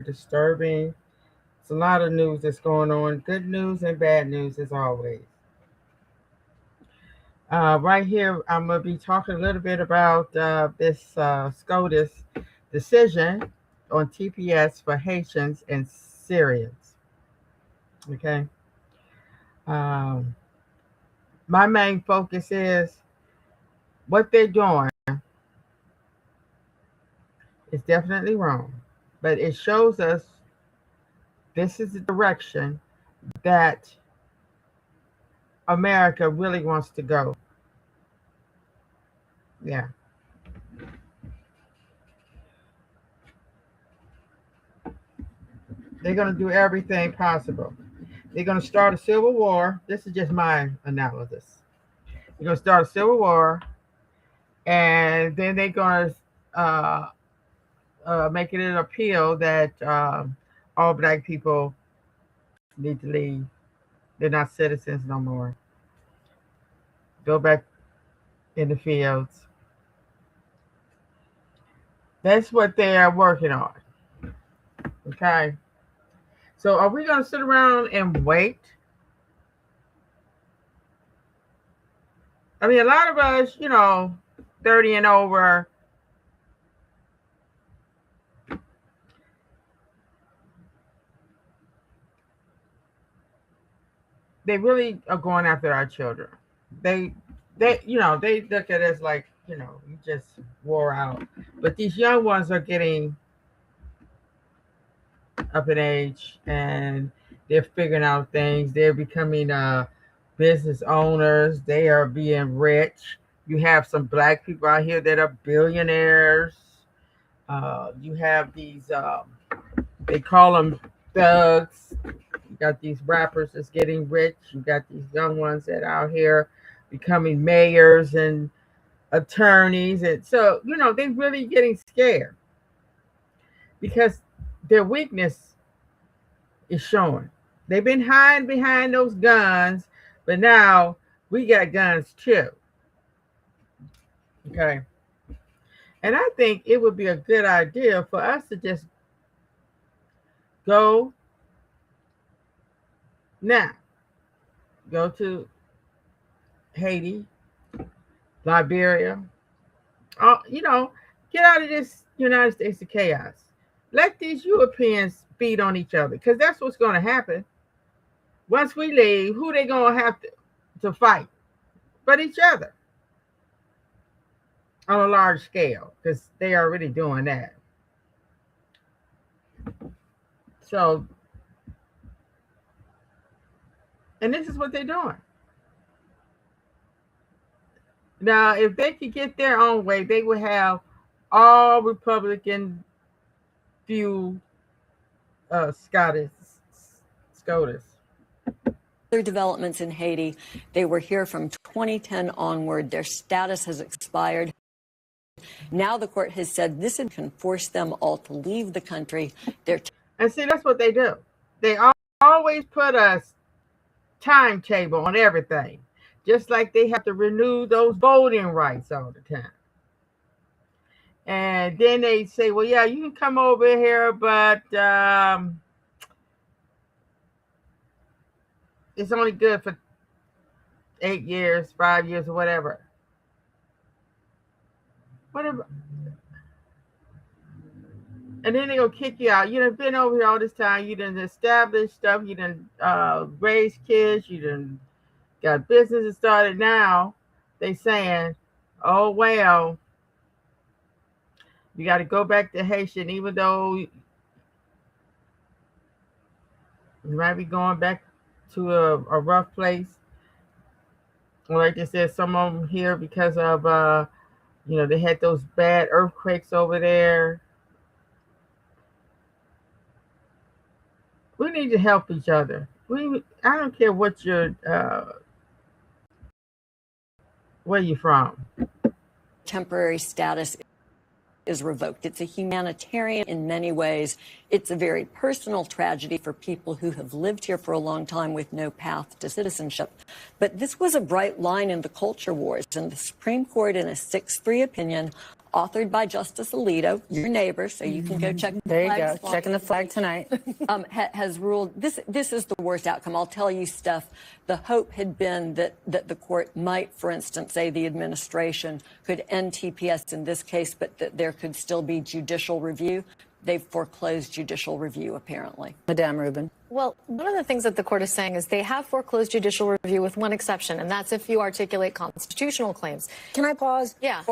disturbing. It's a lot of news that's going on. Good news and bad news as always. Right here, I'm going to be talking a little bit about this SCOTUS decision on TPS for Haitians and Syrians. Okay. Um, my main focus is what they're doing is definitely wrong, but it shows us this is the direction that America really wants to go. Yeah. They're going to do everything possible. They're going to start a civil war. This is just my analysis. They're going to start a civil war, and then they're going to make it an appeal that all black people need to leave. They're not citizens no more. Go back in the fields. That's what they are working on. Okay. So are we going to sit around and wait? I mean, a lot of us, 30 and over, they really are going after our children. They they look at us like, you just wore out. But these young ones are getting up in age and they're figuring out things. They're becoming business owners. They are being rich. You have some black people out here that are billionaires. You have these, they call them thugs. You got these rappers that's getting rich. You got these young ones that are out here becoming mayors and attorneys. And so, they're really getting scared because their weakness is showing. They've been hiding behind those guns, but now we got guns too. Okay. And I think it would be a good idea for us to just go now. Go to Haiti, Liberia. Get out of this United States of chaos. Let these Europeans feed on each other, because that's what's going to happen. Once we leave, who they going to have to fight? But each other on a large scale, because they are already doing that. So, and this is what they're doing. Now, if they could get their own way, they would have all Republican few SCOTUS. Other developments in Haiti, they were here from 2010 onward. Their status has expired. Now the court has said this can force them all to leave the country. And see, that's what they do. They always put a timetable on everything, just like they have to renew those voting rights all the time. And then they say, well, yeah, you can come over here, but it's only good for 8 years, 5 years, or whatever. And then they're going to kick you out. You done been over here all this time. You done established stuff. You done raised kids. You done got businesses started. Now they saying, oh, well, you got to go back to Haitian, even though you might be going back to a rough place. Like they said, some of them here because of, they had those bad earthquakes over there. We need to help each other. I don't care what where you're from. Temporary status is revoked. It's a humanitarian in many ways. It's a very personal tragedy for people who have lived here for a long time with no path to citizenship. But this was a bright line in the culture wars, and the Supreme Court, in a 6-3 opinion, authored by Justice Alito, your neighbor, so you can go check the There you flags. go, checking the flag tonight. Has ruled this is the worst outcome. I'll tell you, Steph, the hope had been that the court might, for instance, say the administration could end TPS in this case, but that there could still be judicial review. They've foreclosed judicial review, apparently. Madame Rubin. Well, one of the things that the court is saying is they have foreclosed judicial review with one exception, and that's if you articulate constitutional claims. Can I pause? Yeah.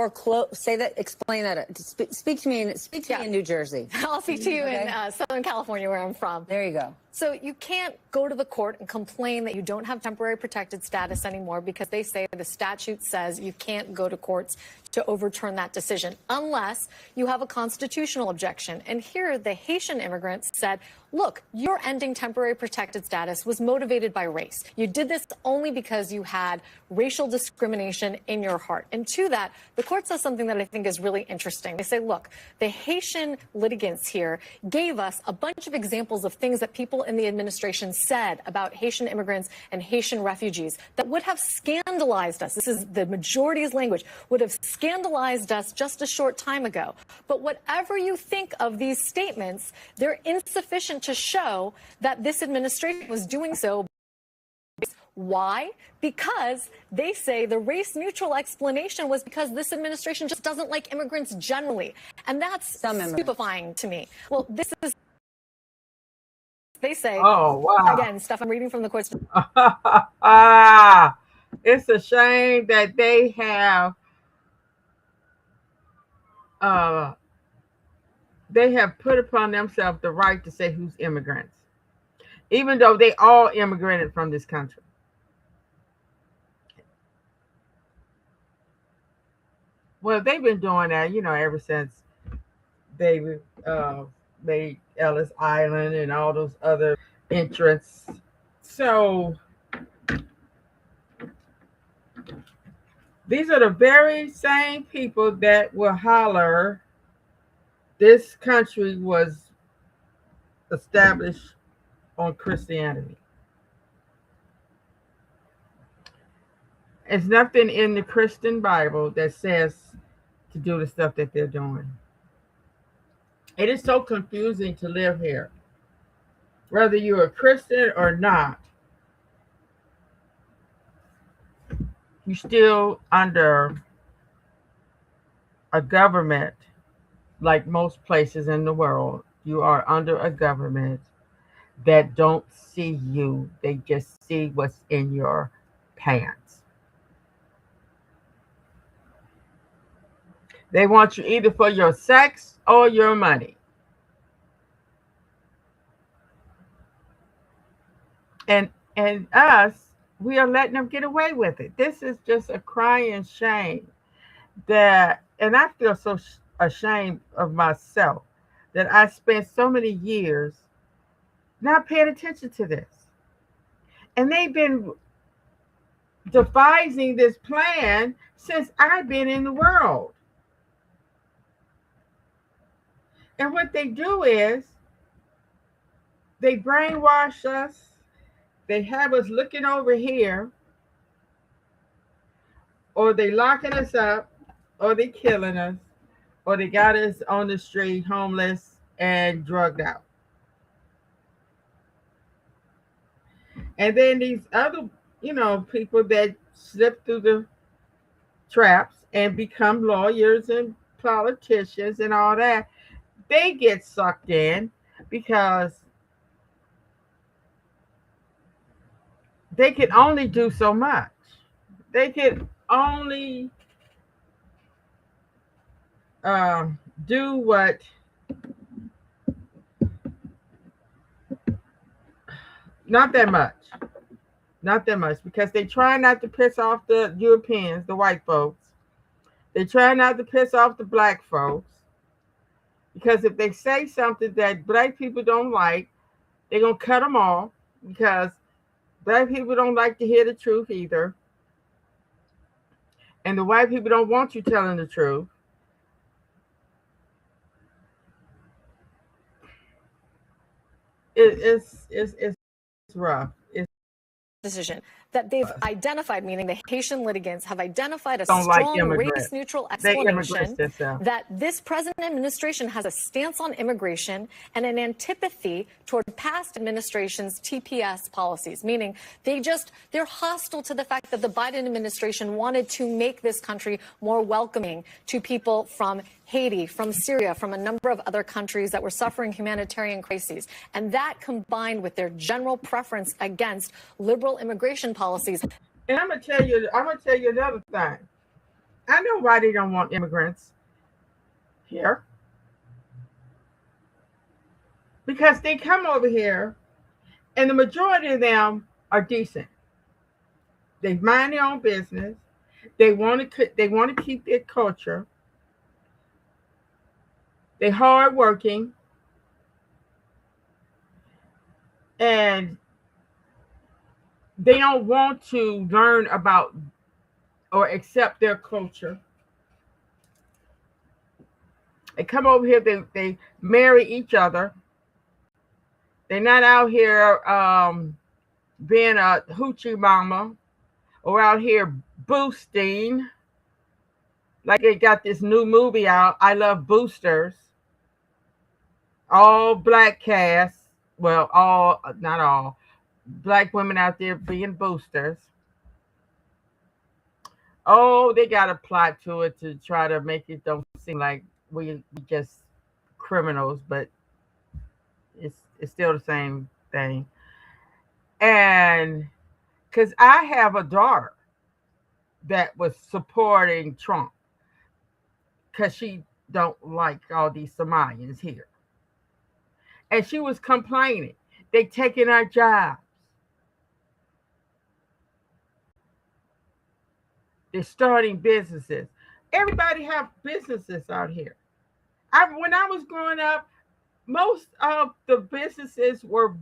Say that. Explain that. Speak to me. In New Jersey. I'll speak to you in Southern California, where I'm from. There you go. So you can't go to the court and complain that you don't have temporary protected status anymore because they say the statute says you can't go to courts to overturn that decision unless you have a constitutional objection. And here the Haitian immigrants said, look, your ending temporary protected status was motivated by race. You did this only because you had racial discrimination in your heart. And to that, the court says something that I think is really interesting. They say, look, the Haitian litigants here gave us a bunch of examples of things that people in the administration said about Haitian immigrants and Haitian refugees that would have scandalized us. This is the majority's language, would have scandalized us just a short time ago. But whatever you think of these statements, they're insufficient to show that this administration was doing so. Why? Because they say the race-neutral explanation was because this administration just doesn't like immigrants generally. And that's stupefying to me. Well, this is... They say, oh, wow. Again, stuff I'm reading from the court's... It's a shame that they have put upon themselves the right to say who's immigrants, even though they all immigrated from this country. Well, they've been doing that, ever since they made Ellis Island and all those other entrants. So these are the very same people that will holler this country was established on Christianity. There's nothing in the Christian Bible that says to do the stuff that they're doing. It is so confusing to live here. Whether you're a Christian or not, you're still under a government. Like most places in the world, you are under a government that don't see you. They just see what's in your pants. They want you either for your sex or your money. And us, we are letting them get away with it. This is just a crying shame that, and I feel so ashamed of myself that I spent so many years not paying attention to this. And they've been devising this plan since I've been in the world. And what they do is they brainwash us. They have us looking over here, or they locking us up, or they killing us, or they got us on the street homeless and drugged out. And then these other, people that slip through the traps and become lawyers and politicians and all that, they get sucked in because they can only do so much. They can only do what not that much, because they try not to piss off the Europeans, the white folks. They try not to piss off the black folks, because if they say something that black people don't like, they're gonna cut them off, because black people don't like to hear the truth either, and the white people don't want you telling the truth. It's rough. Decision. that they've identified, meaning the Haitian litigants have identified a Don't like strong immigrants. race-neutral They immigrants explanation themselves. that this present administration has a stance on immigration and an antipathy toward past administrations' TPS policies, meaning they're hostile to the fact that the Biden administration wanted to make this country more welcoming to people from Haiti, from Syria, from a number of other countries that were suffering humanitarian crises. And that combined with their general preference against liberal immigration policies. And I'm gonna tell you another thing. I know why they don't want immigrants here. Because they come over here and the majority of them are decent. They mind their own business. They want to keep their culture. They're hardworking. And they don't want to learn about or accept their culture. They come over here, they marry each other. They're not out here being a hoochie mama or out here boosting. Like they got this new movie out, I Love Boosters. All black cast. Well, not all. Black women out there being boosters. Oh, they got a plot to it to try to make it don't seem like we just criminals, but it's still the same thing. And because I have a daughter that was supporting Trump because she don't like all these Somalians here. And she was complaining. They taking our jobs. They're starting businesses. Everybody have businesses out here. When I was growing up, most of the businesses were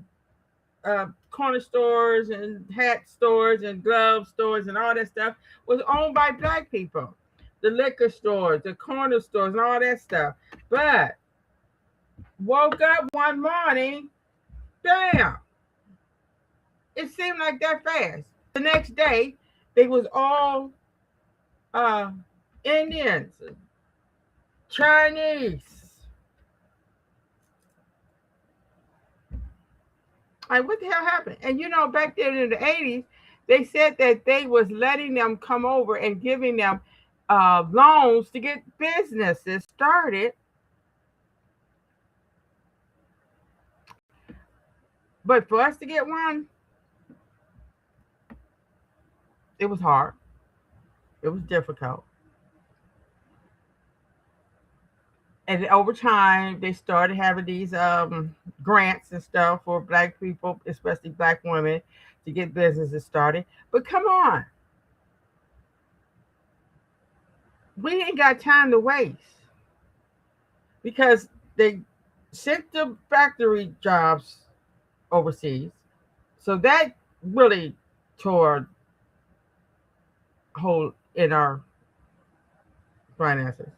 corner stores and hat stores and glove stores and all that stuff was owned by black people. The liquor stores, the corner stores, and all that stuff. But woke up one morning, bam! It seemed like that fast. The next day, they was all Indians, Chinese. Like, what the hell happened? And back then in the 80s, they said that they was letting them come over and giving them loans to get businesses started. But for us to get one, it was hard. It was difficult. And over time, they started having these grants and stuff for black people, especially black women, to get businesses started. But come on. We ain't got time to waste. Because they sent the factory jobs overseas. So that really tore a hole in our finances.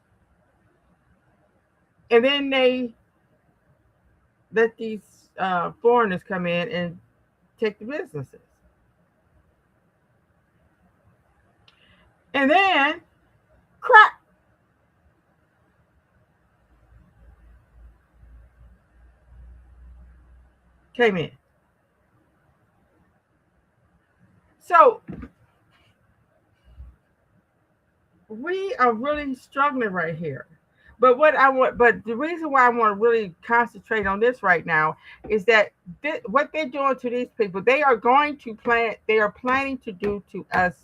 And then they let these foreigners come in and take the businesses. And then, crap. Came in. So, we are really struggling right here. But the reason why I want to really concentrate on this right now is that what they're doing to these people, they are planning to do to us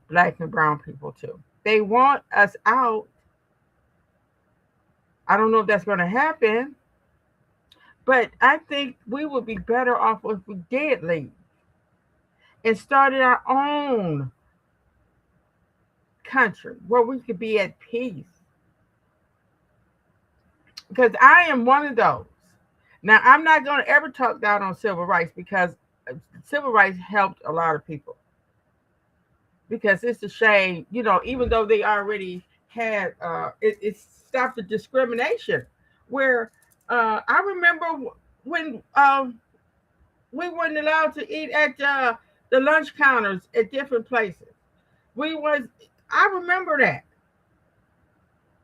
black and brown people too. They want us out. I don't know if that's going to happen, but I think we would be better off if we did leave and started our own country where we could be at peace. Because I am one of those. Now, I'm not going to ever talk down on civil rights because civil rights helped a lot of people. Because it's a shame, even though they already had, it stopped the discrimination. Where I remember when we weren't allowed to eat at the lunch counters at different places. I remember that.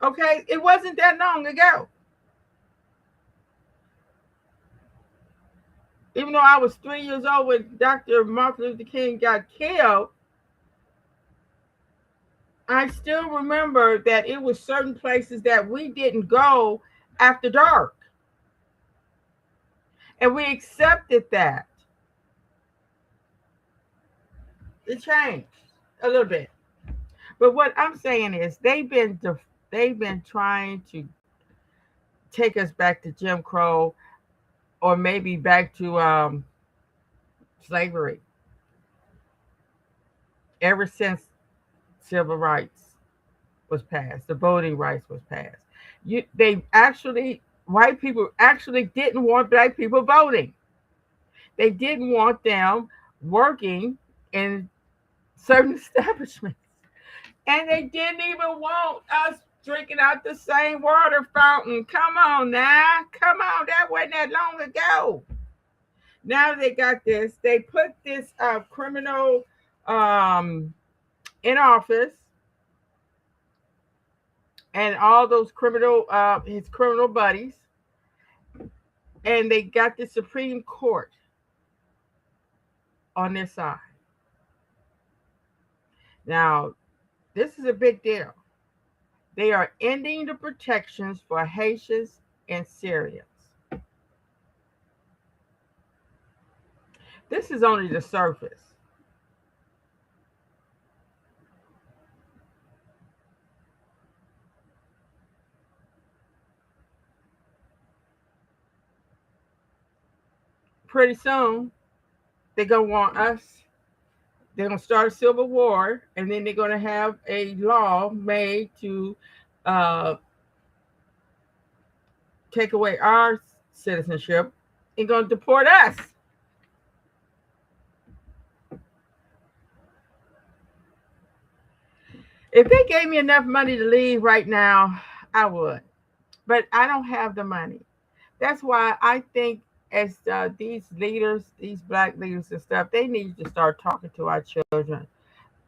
Okay, it wasn't that long ago. Even though I was 3 years old when Dr. Martin Luther King got killed, I still remember that it was certain places that we didn't go after dark. And we accepted that. It changed a little bit. But what I'm saying is they've been trying to take us back to Jim Crow, or maybe back to slavery, ever since civil rights was passed, the voting rights was passed. White people actually didn't want black people voting. They didn't want them working in certain establishments. And they didn't even want us drinking out the same water fountain. Come on now. Come on. That wasn't that long ago. Now they got this. They put this criminal in office, and all those his criminal buddies. And they got the Supreme Court on their side. Now, this is a big deal. They are ending the protections for Haitians and Syrians. This is only the surface. Pretty soon, they're going to want us. They're going to start a civil war, and then they're going to have a law made to take away our citizenship and going to deport us. If they gave me enough money to leave right now, I would. But I don't have the money. That's why I think as these leaders, these black leaders and stuff, they need to start talking to our children.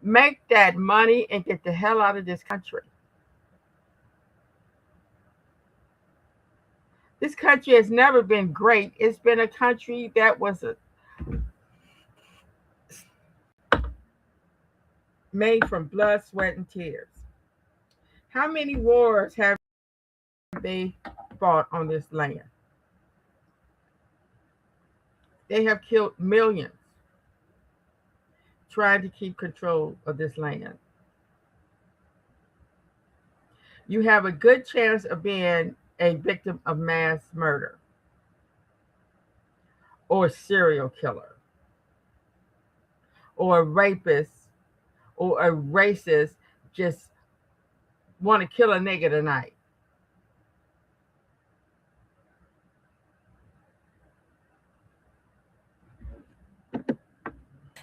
Make that money and get the hell out of this country. This country has never been great. It's been a country that was made from blood, sweat, and tears. How many wars have they fought on this land? They have killed millions trying to keep control of this land. You have a good chance of being a victim of mass murder or a serial killer or a rapist or a racist just want to kill a nigga tonight.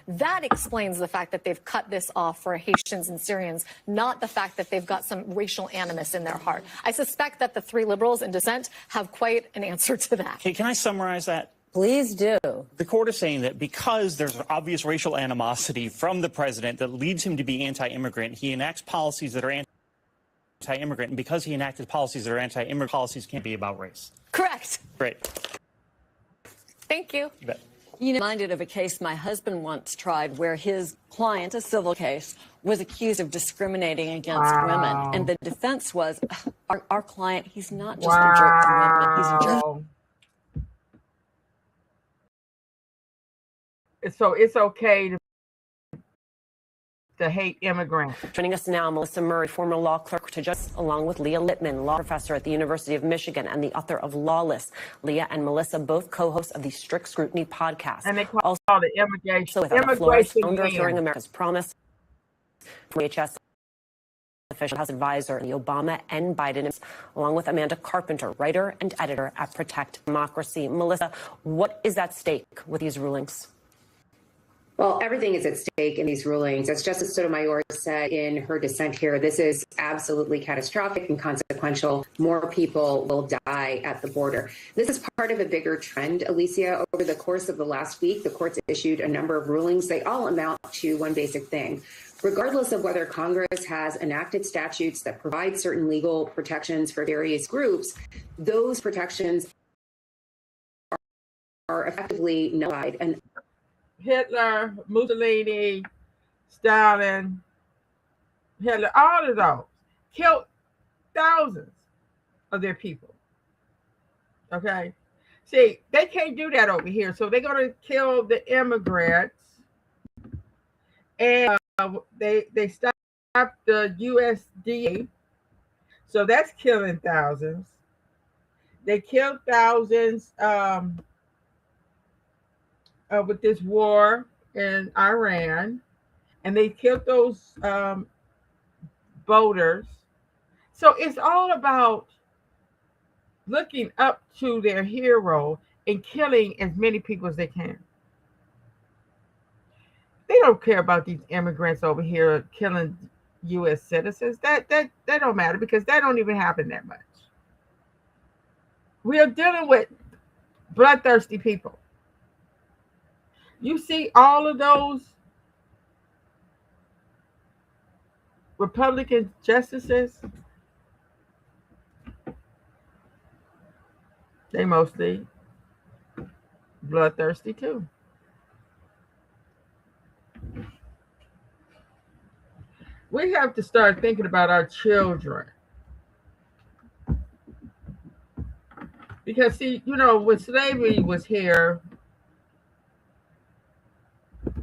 That explains the fact that they've cut this off for Haitians and Syrians, not the fact that they've got some racial animus in their heart. I suspect that the three liberals in dissent have quite an answer to that. Okay, can I summarize that? Please do. The court is saying that because there's an obvious racial animosity from the president that leads him to be anti-immigrant, he enacts policies that are anti-immigrant, and because he enacted policies that are anti-immigrant, policies can't be about race. Correct. Great. Thank you. You bet. You know, reminded of a case my husband once tried where his client, a civil case, was accused of discriminating against women. And the defense was, our client, he's not just a jerk to women, he's a jerk. So it's okay to hate immigrants. Joining us now, Melissa Murray, former law clerk to justice, along with Leah Littman, law professor at the University of Michigan and the author of Lawless. Leah and Melissa, both co-hosts of the Strict Scrutiny podcast. And they call it immigration. So with Flores, founder of Hearing America's Promise, HHS official House advisor, the Obama and Biden, along with Amanda Carpenter, writer and editor at Protect Democracy. Melissa, what is at stake with these rulings? Well, everything is at stake in these rulings. As Justice Sotomayor said in her dissent here, this is absolutely catastrophic and consequential. More people will die at the border. This is part of a bigger trend, Alicia. Over the course of the last week, the courts issued a number of rulings. They all amount to one basic thing. Regardless of whether Congress has enacted statutes that provide certain legal protections for various groups, those protections are effectively nullified. And Hitler, Mussolini, Stalin, Hitler, all of those killed thousands of their people. Okay? See, they can't do that over here. So they're going to kill the immigrants. And they stopped the USDA. So that's killing thousands. They killed thousands with this war in Iran, and they killed those voters. So it's all about looking up to their hero and killing as many people as they can. They don't care about these immigrants over here killing U.S. citizens. That don't matter, because that don't even happen that much. We are dealing with bloodthirsty people. You see all of those Republican justices, they mostly bloodthirsty too. We have to start thinking about our children. Because, see, you know, when slavery was here,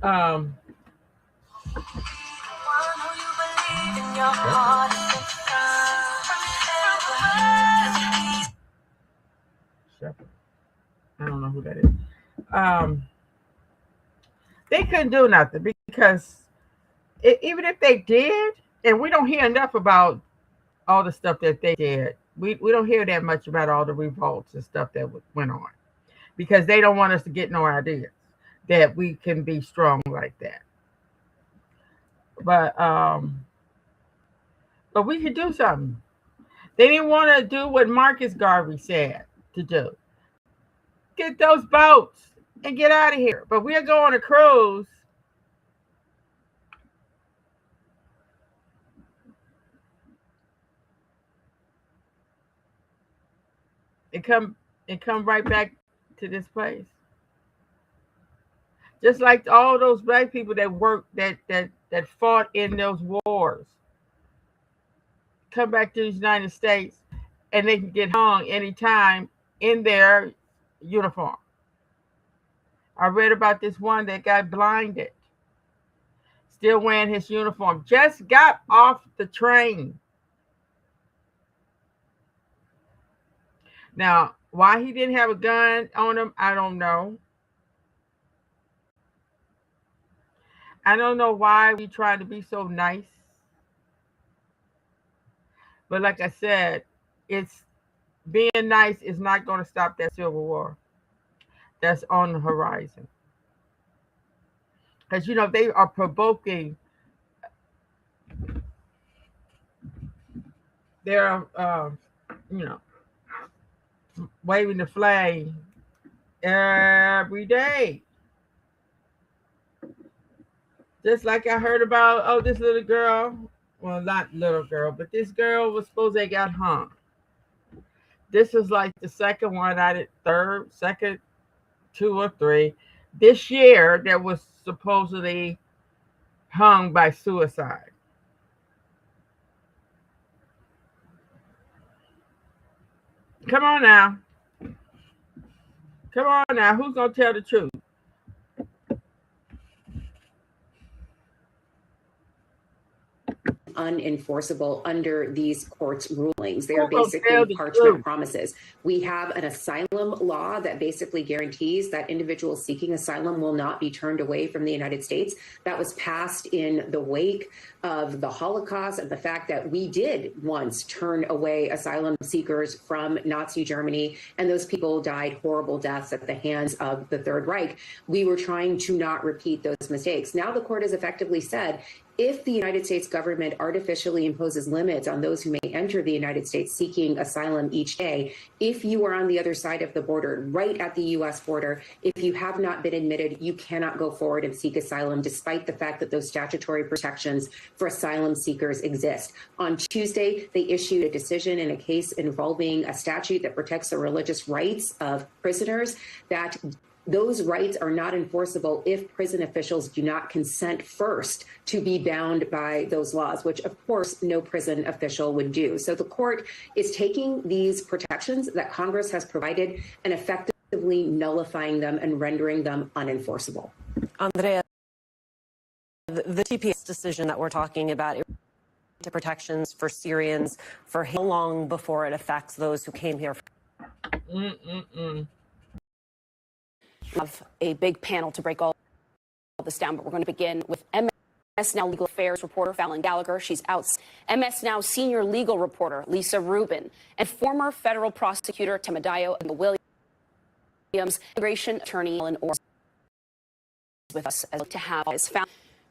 I don't know who that is. They couldn't do nothing, because even if they did, and we don't hear enough about all the stuff that they did. We don't hear that much about all the revolts and stuff that went on, because they don't want us to get no ideas that we can be strong like that. But we could do something. They didn't want to do what Marcus Garvey said to do. Get those boats and get out of here. But we're going to cruise. And come right back to this place. Just like all those black people that worked, that fought in those wars, come back to the United States, and they can get hung anytime in their uniform. I read about this one that got blinded, still wearing his uniform, just got off the train. Now, why he didn't have a gun on him, I don't know. I don't know why we try to be so nice. But like I said, it's being nice is not going to stop that civil war that's on the horizon. Because, you know, they are provoking. They're, you know, waving the flag every day. Just like I heard about, this little girl. Well, not little girl, but this girl was supposed to got hung. This was like the second one, second 2 or 3 this year that was supposedly hung by suicide. Come on now. Come on now. Who's going to tell the truth? unenforceable under these courts' rulings. They are basically parchment promises. We have an asylum law that basically guarantees that individuals seeking asylum will not be turned away from the United States. That was passed in the wake of the Holocaust and the fact that we did once turn away asylum seekers from Nazi Germany, and those people died horrible deaths at the hands of the Third Reich. We were trying to not repeat those mistakes. Now the court has effectively said, if the United States government artificially imposes limits on those who may enter the United States seeking asylum each day, if you are on the other side of the border, right at the U.S. border, if you have not been admitted, you cannot go forward and seek asylum, despite the fact that those statutory protections for asylum seekers exist. On Tuesday, they issued a decision in a case involving a statute that protects the religious rights of prisoners, that those rights are not enforceable if prison officials do not consent first to be bound by those laws, which of course no prison official would do. So the court is taking these protections that Congress has provided and effectively nullifying them and rendering them unenforceable. Andrea, the TPS decision that we're talking about, to protections for Syrians, for how long before it affects those who came here? Have a big panel to break all this down, but we're going to begin with MS Now legal affairs reporter Fallon Gallagher. She's out. MS Now senior legal reporter Lisa Rubin and former federal prosecutor Timodayo Williams, immigration attorney Alan Orr with us as to have is found.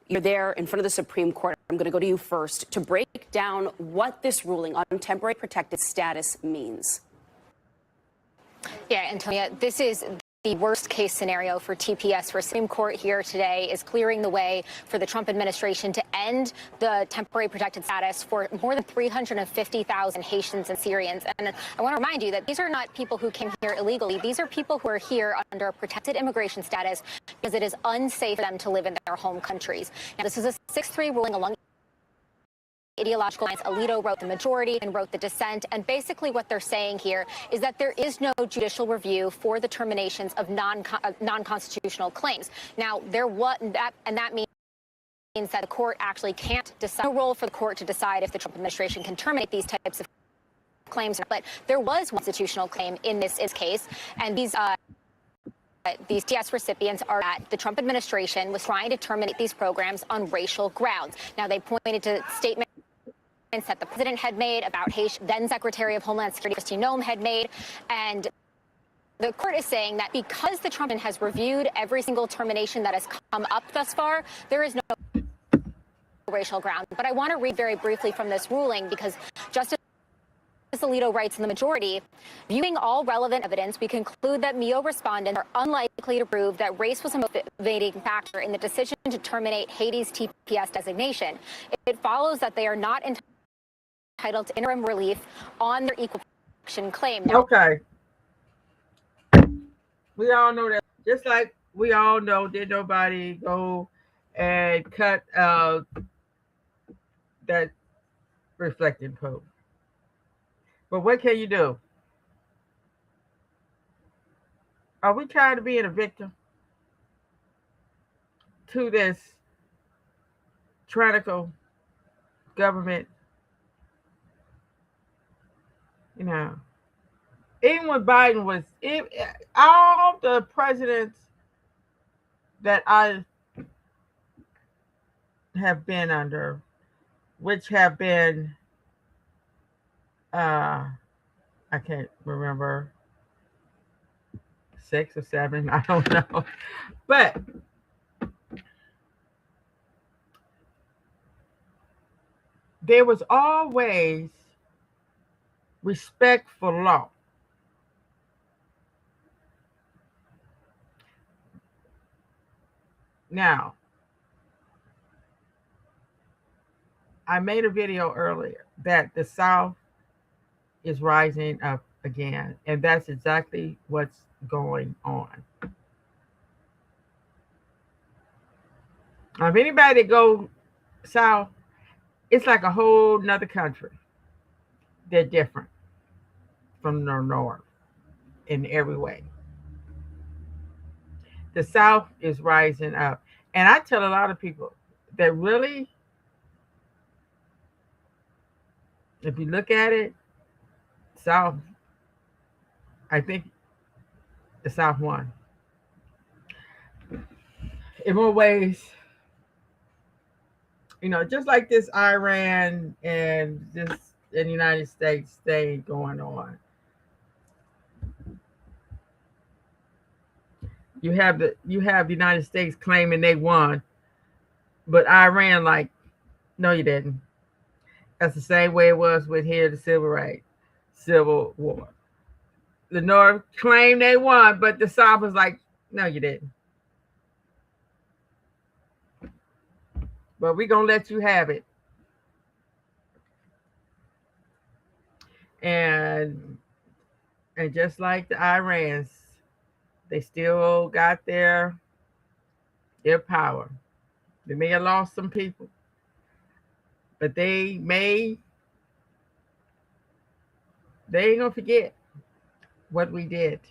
You're there in front of the Supreme Court. I'm going to go to you first to break down what this ruling on temporary protected status means. Yeah, Antonia, this is the worst case scenario for TPS. For Supreme Court here today is clearing the way for the Trump administration to end the temporary protected status for more than 350,000 Haitians and Syrians. And I want to remind you that these are not people who came here illegally. These are people who are here under protected immigration status because it is unsafe for them to live in their home countries. Now, this is a 6-3 ruling along ideological lines. Alito wrote the majority and wrote the dissent. And basically what they're saying here is that there is no judicial review for the terminations of non-constitutional claims. Now, that means that the court actually can't decide. No role for the court to decide if the Trump administration can terminate these types of claims. But there was one constitutional claim in this case, and these TPS recipients are that the Trump administration was trying to terminate these programs on racial grounds. Now, they pointed to statements that the president had made about Haitian, then Secretary of Homeland Security Kristi Noem had made, and the court is saying that because the Trump has reviewed every single termination that has come up thus far, there is no racial ground. But I want to read very briefly from this ruling because Justice Alito writes in the majority, viewing all relevant evidence, we conclude that MIO respondents are unlikely to prove that race was a motivating factor in the decision to terminate Haiti's TPS designation. It follows that they are not entitled to interim relief on their equal protection claim. Now, okay. We all know that. Just like we all know, did nobody go and cut that reflecting code? But what can you do? Are we trying to be a victim to this tyrannical government? You know, even when Biden was, all the presidents that I have been under, which have been, I can't remember, 6 or 7, I don't know, but there was always respect for law. Now, I made a video earlier that the South is rising up again, and that's exactly what's going on. Now, if anybody go South, it's like a whole nother country. They're different from the North in every way. The South is rising up. And I tell a lot of people that really If you look at it, South, I think the South won. In more ways, just like this Iran and this in the United States thing going on. You have the United States claiming they won, but Iran like, no, you didn't. That's the same way it was with here the Civil War. The North claimed they won, but the South was like, no, you didn't. But we're gonna let you have it. And just like the Irans, they still got their power. They may have lost some people, but they ain't gonna forget what we did.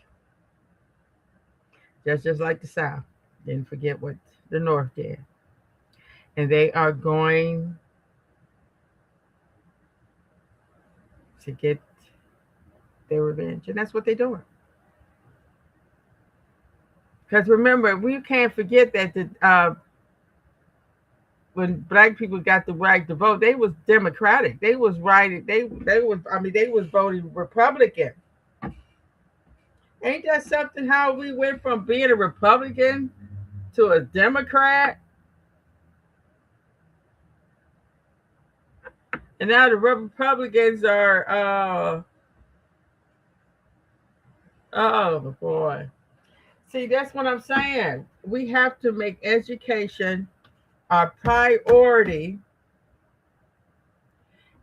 Just like the South didn't forget what the North did. And they are going to get their revenge. And that's what they're doing. Because remember, we can't forget that when black people got the right to vote, they was Democratic. They was right. They was voting Republican. Ain't that something how we went from being a Republican to a Democrat? And now the Republicans are, oh boy. See, that's what I'm saying. We have to make education our priority.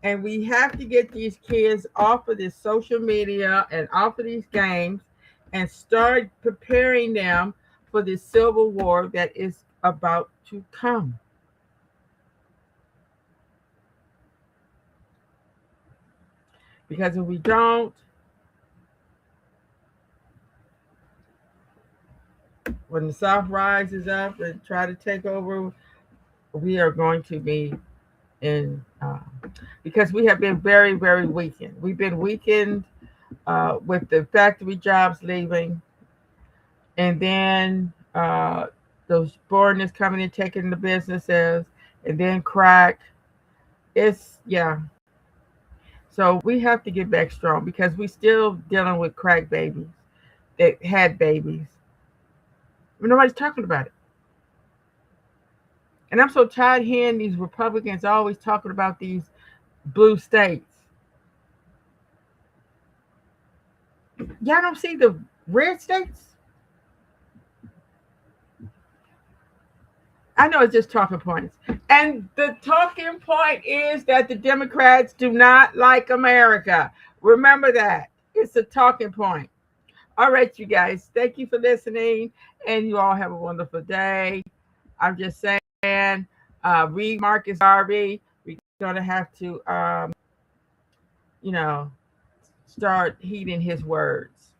And we have to get these kids off of this social media and off of these games and start preparing them for this civil war that is about to come. Because if we don't, when the South rises up and try to take over, we are going to be in, because we have been very, very weakened. We've been weakened with the factory jobs leaving, and then those foreigners coming and taking the businesses, and then crack. So we have to get back strong because we're still dealing with crack babies that had babies. Nobody's talking about it. And I'm so tired hearing these Republicans always talking about these blue states. Y'all don't see the red states? I know it's just talking points. And the talking point is that the Democrats do not like America. Remember that. It's a talking point. All right, you guys. Thank you for listening. And you all have a wonderful day. I'm just saying, read Marcus Garvey. We're going to have to, start heeding his words.